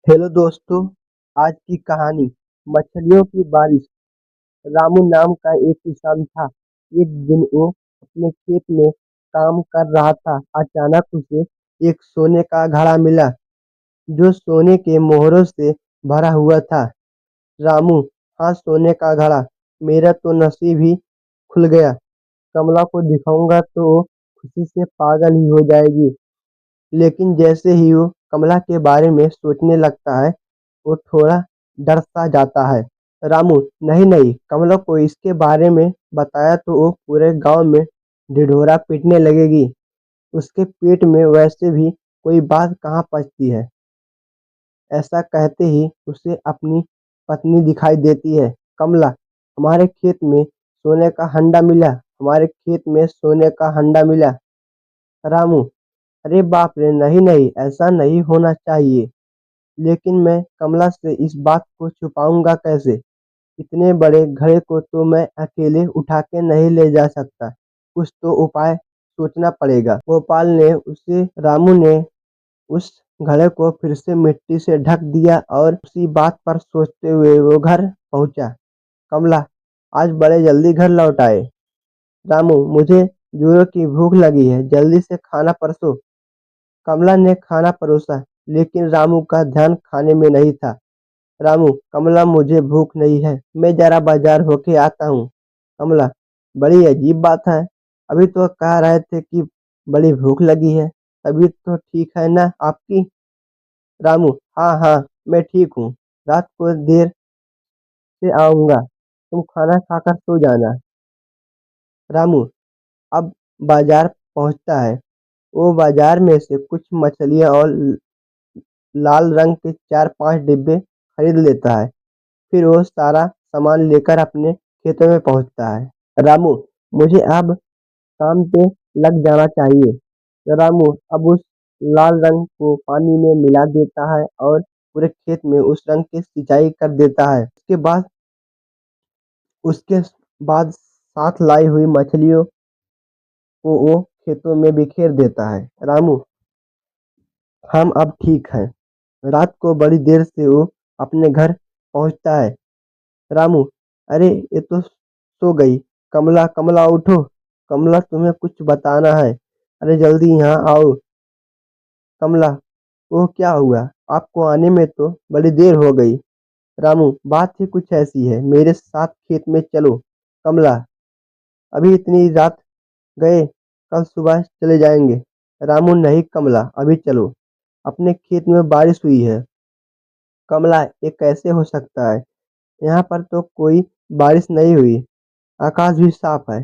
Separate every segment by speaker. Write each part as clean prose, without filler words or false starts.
Speaker 1: Hello दोस्तों। आज की कहानी मछलियों की बारिश। रामू नाम का एक किसान था। एक दिन वो अपने खेत में काम कर रहा था। अचानक उसे एक सोने का घड़ा मिला जो सोने के मोहरों से भरा हुआ था। रामू, हाँ, सोने का घड़ा। मेरा तो नसीब ही खुल गया। कमला को दिखाऊंगा तो वो खुशी से पागल ही हो जाएगी। लेकिन जैसे ही वो कमला के बारे में सोचने लगता है, वो थोड़ा डर सा जाता है। रामू, नहीं नहीं, कमला को इसके बारे में बताया तो वो पूरे गांव में ढिढोरा पीटने लगेगी। उसके पेट में वैसे भी कोई बात कहाँ पचती है। ऐसा कहते ही उसे अपनी पत्नी दिखाई देती है। कमला, हमारे खेत में सोने का हंडा मिला। हमारे खेत में सोने का हंडा मिला। रामू, अरे बाप रे, नहीं नहीं, ऐसा नहीं होना चाहिए। लेकिन मैं कमला से इस बात को छुपाऊंगा कैसे? इतने बड़े घड़े को तो मैं अकेले उठा के नहीं ले जा सकता। कुछ तो उपाय सोचना पड़ेगा। गोपाल ने उसे रामू ने उस घड़े को फिर से मिट्टी से ढक दिया और उसी बात पर सोचते हुए वो घर पहुंचा। कमला, आज बड़े जल्दी घर लौट आए। रामू, मुझे जोरों की भूख लगी है, जल्दी से खाना परसो। कमला ने खाना परोसा, लेकिन रामू का ध्यान खाने में नहीं था। रामू, कमला, मुझे भूख नहीं है, मैं जरा बाजार होके आता हूँ। कमला, बड़ी अजीब बात है। अभी तो कह रहे थे कि बड़ी भूख लगी है। तबीयत तो ठीक है ना आपकी? रामू, हाँ हाँ, मैं ठीक हूँ। रात को देर से आऊंगा, तुम खाना खाकर सो जाना। रामू अब बाजार पहुंचता है। वो बाजार में से कुछ मछलियां और लाल रंग के 4-5 डिब्बे खरीद लेता है। फिर वो सारा सामान लेकर अपने खेतों में पहुंचता है। रामू, मुझे अब काम पे लग जाना चाहिए। रामू अब उस लाल रंग को पानी में मिला देता है और पूरे खेत में उस रंग की सिंचाई कर देता है। उसके बाद साथ लाई हुई मछलियों को वो खेतों में बिखेर देता है। रामू, हम अब ठीक हैं। रात को बड़ी देर से वो अपने घर पहुंचता है। रामू, अरे ये तो सो गई। कमला, कमला उठो। कमला, तुम्हें कुछ बताना है। अरे जल्दी यहाँ आओ। कमला, ओह, क्या हुआ? आपको आने में तो बड़ी देर हो गई। रामू, बात ही कुछ ऐसी है, मेरे साथ खेत में चलो। कमला, अभी इतनी रात गए, कल सुबह चले जाएंगे। रामू, नहीं कमला, अभी चलो। अपने खेत में बारिश हुई है। कमला, ये कैसे हो सकता है? यहाँ पर तो कोई बारिश नहीं हुई, आकाश भी साफ है।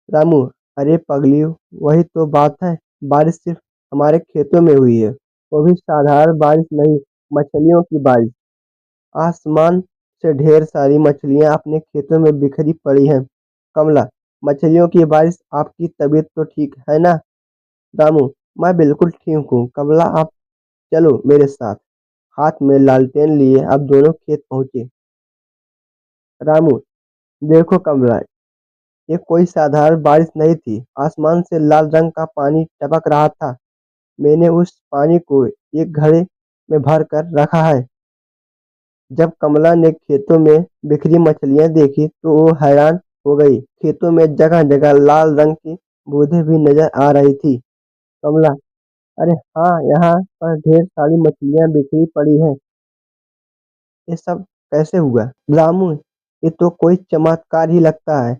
Speaker 1: रामू, अरे पगली, वही तो बात है। बारिश सिर्फ हमारे खेतों में हुई है, वो भी साधारण बारिश नहीं, मछलियों की बारिश। आसमान से ढेर सारी मछलियां अपने खेतों में बिखरी पड़ी हैं। कमला, मछलियों की बारिश, आपकी तबीयत तो ठीक है ना? रामू, मैं बिल्कुल ठीक हूँ। कमला, आप चलो मेरे साथ। हाथ में लालटेन लिए अब दोनों खेत पहुंचे। रामू, देखो कमला, ये कोई साधारण बारिश नहीं थी। आसमान से लाल रंग का पानी टपक रहा था। मैंने उस पानी को एक घड़े में भर कर रखा है। जब कमला ने खेतों में बिखरी मछलियां देखी तो वो हैरान हो गई। खेतों में जगह जगह लाल रंग की बूंदें भी नजर आ रही थी। कमला, अरे हाँ, यहाँ पर ढेर सारी मछलियां बिखरी पड़ी हैं। ये सब कैसे हुआ? रामू, ये तो कोई चमत्कार ही लगता है।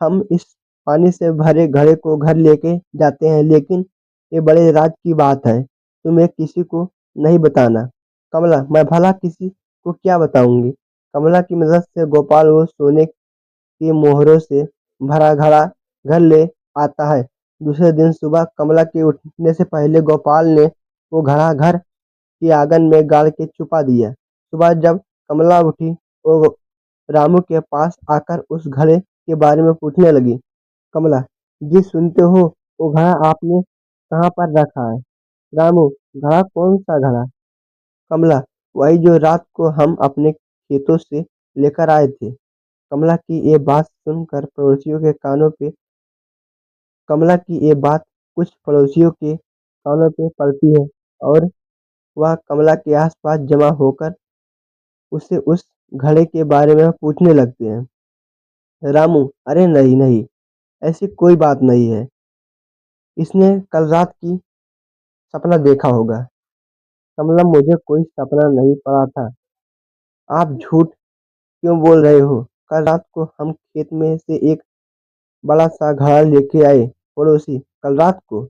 Speaker 1: हम इस पानी से भरे घड़े को घर लेके जाते हैं, लेकिन ये बड़े राज की बात है, तुम्हें किसी को नहीं बताना। कमला, मैं भला किसी को क्या बताऊंगी? कमला की मदद से गोपाल वो सोने के मोहरों से भरा घड़ा घर ले आता है। दूसरे दिन सुबह कमला के उठने से पहले गोपाल ने वो घड़ा घर के आंगन में गाड़ के छुपा दिया। सुबह जब कमला उठी, वो रामू के पास आकर उस घड़े के बारे में पूछने लगी। कमला, जी सुनते हो, वो घड़ा आपने कहाँ पर रखा है? रामू, घड़ा? कौन सा घड़ा? कमला, वही जो रात को हम अपने खेतों से लेकर आए थे। कमला की ये बात सुनकर पड़ोसियों के कानों पे कमला की ये बात कुछ पड़ोसियों के कानों पे पड़ती है और वह कमला के आसपास जमा होकर उसे उस घड़े के बारे में पूछने लगते हैं। रामू, अरे नहीं नहीं, ऐसी कोई बात नहीं है। इसने कल रात की सपना देखा होगा। कमला, मुझे कोई सपना नहीं पड़ा था। आप झूठ क्यों बोल रहे हो? कल रात को हम खेत में से एक बड़ा सा घड़ा लेके आए, पड़ोसी। कल रात को?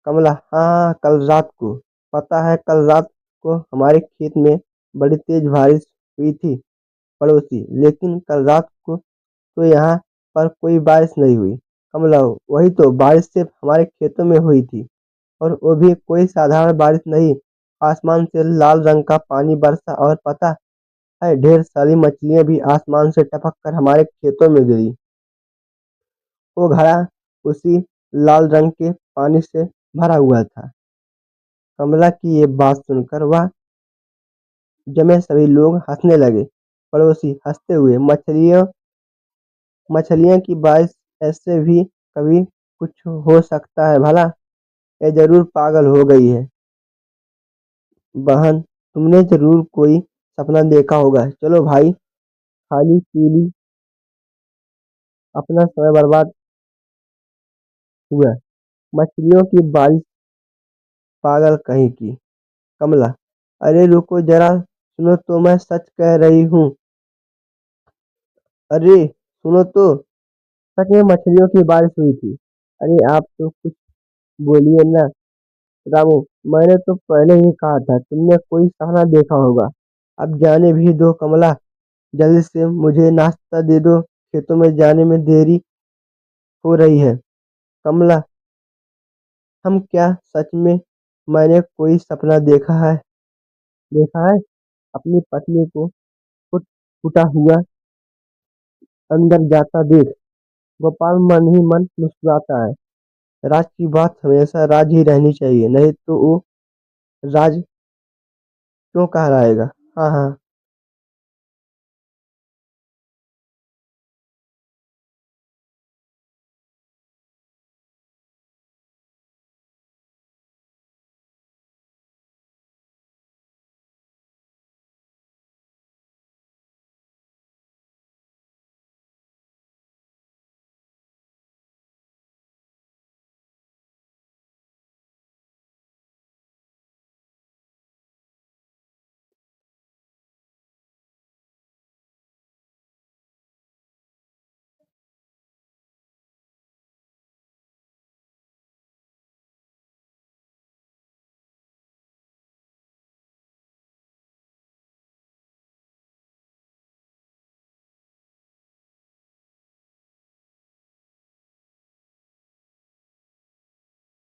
Speaker 1: कमला, हाँ, कल रात को। पता है, कल रात को हमारे खेत में बड़ी तेज बारिश हुई थी, पड़ोसी। लेकिन कल रात को तो यहाँ पर कोई बारिश नहीं हुई। कमला, वही तो, बारिश सिर्फ हमारे खेतों में हुई थी, और वो भी कोई साधारण बारिश नहीं। आसमान से लाल रंग का पानी बरसा, और पता है, ढेर सारी मछलियां भी आसमान से टपक कर हमारे खेतों में गिरी। वो घड़ा उसी लाल रंग के पानी से भरा हुआ था। कमला की ये बात सुनकर वह जमे सभी लोग हंसने लगे। पड़ोसी हंसते हुए, मछलियों मछलियों की बारिश, ऐसे भी कभी कुछ हो सकता है भला? ये जरूर पागल हो गई है। बहन, तुमने जरूर कोई सपना देखा होगा। चलो भाई, खाली पीली, अपना समय बर्बाद हुआ। मछलियों की बारिश, पागल कहीं की। कमला, अरे रुको जरा, सुनो तो, मैं सच कह रही हूँ। अरे सुनो तो, सच में मछलियों की बारिश हुई थी। अरे आप तो कुछ बोलिए ना। रामू, मैंने तो पहले ही कहा था, तुमने कोई सपना देखा होगा। अब जाने भी दो कमला, जल्दी से मुझे नाश्ता दे दो, खेतों में जाने में देरी हो रही है। कमला, हम क्या सच में, मैंने कोई सपना देखा है, अपनी पत्नी को फुट फूटा हुआ अंदर जाता देख गोपाल मन ही मन मुस्कुराता है। राज की बात हमेशा राज ही रहनी चाहिए, नहीं तो वो राज क्यों कहलाएगा। हाँ हाँ।